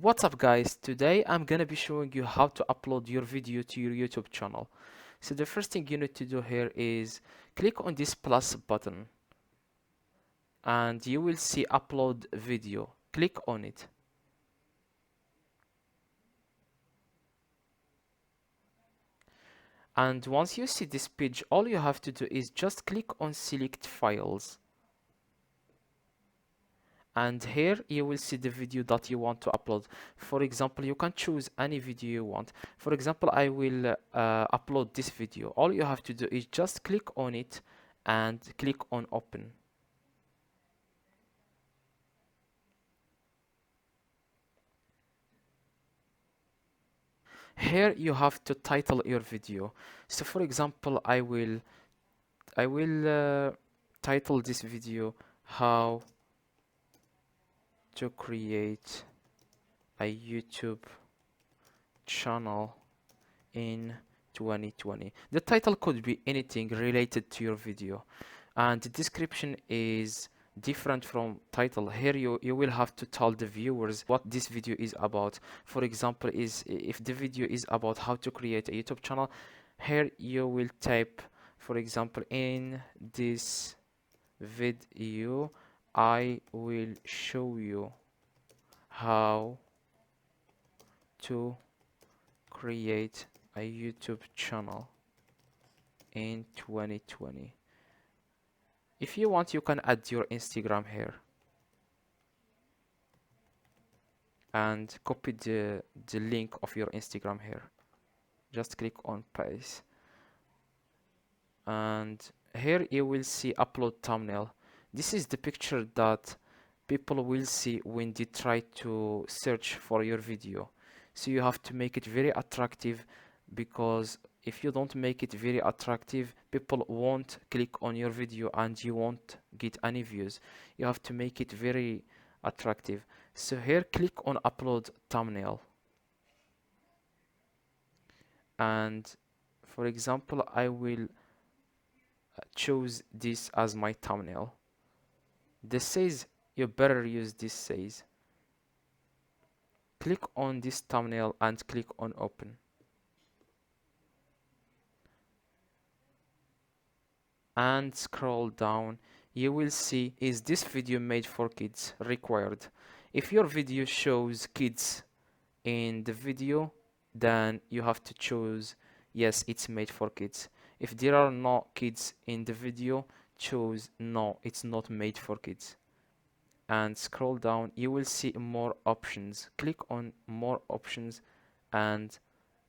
What's up guys, today I'm gonna be showing you how to upload your video to your YouTube channel. So the first thing you need to do here is click on this plus button and you will see upload video. Click on it. And once you see this page, all you have to do is just click on select files. And here you will see the video that you want to upload. For example, you can choose any video you want. For example, I will upload this video. All you have to do is just click on it and click on open. Here you have to title your video. So for example, I will title this video how to create a YouTube channel in 2020. The title could be anything related to your video, and the description is different from title. Here you will have to tell the viewers what this video is about. For example, is if the video is about how to create a YouTube channel, here you will type, for example, in this video I will show you how to create a YouTube channel in 2020. If you want, you can add your Instagram here and copy the link of your Instagram here. Just click on paste, and here you will see upload thumbnail. This is the picture that people will see when they try to search for your video. So you have to make it very attractive, because if you don't make it very attractive, people won't click on your video and you won't get any views. You have to make it very attractive. So here click on upload thumbnail, and for example I will choose this as my thumbnail. This says you better use this says. Click on this thumbnail and click on open. And scroll down, you will see, is this video made for kids? Required. If your video shows kids in the video, then you have to choose yes, it's made for kids. If there are no kids in the video, choose no, it's not made for kids. And scroll down, you will see more options. Click on more options and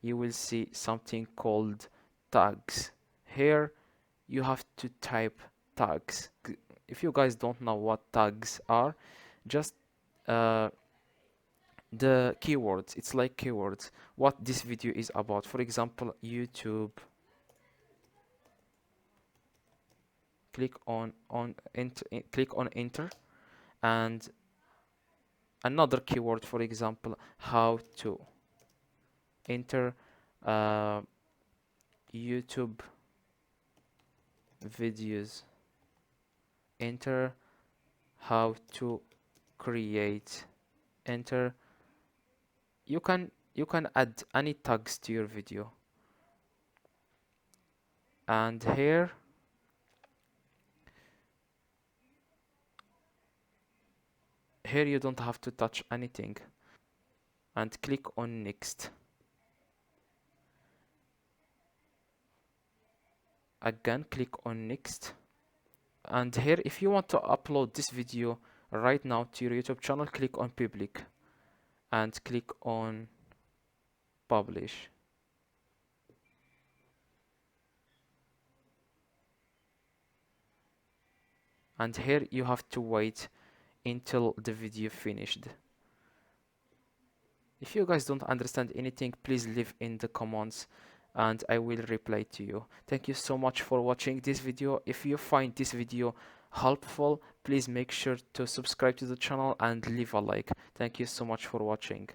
you will see something called tags. Here you have to type tags. If you guys don't know what tags are, just the keywords. It's like keywords, what this video is about. For example, YouTube. Click on enter, click on enter, and another keyword, for example, how to. Enter YouTube videos. Enter how to create. Enter. You can add any tags to your video, and here you don't have to touch anything, and click on next. Again click on next, and here if you want to upload this video right now to your YouTube channel, click on public and click on publish. And here you have to wait until the video finished. If you guys don't understand anything, please leave in the comments and I will reply to you. Thank you so much for watching this video. If you find this video helpful, please make sure to subscribe to the channel and leave a like. Thank you so much for watching.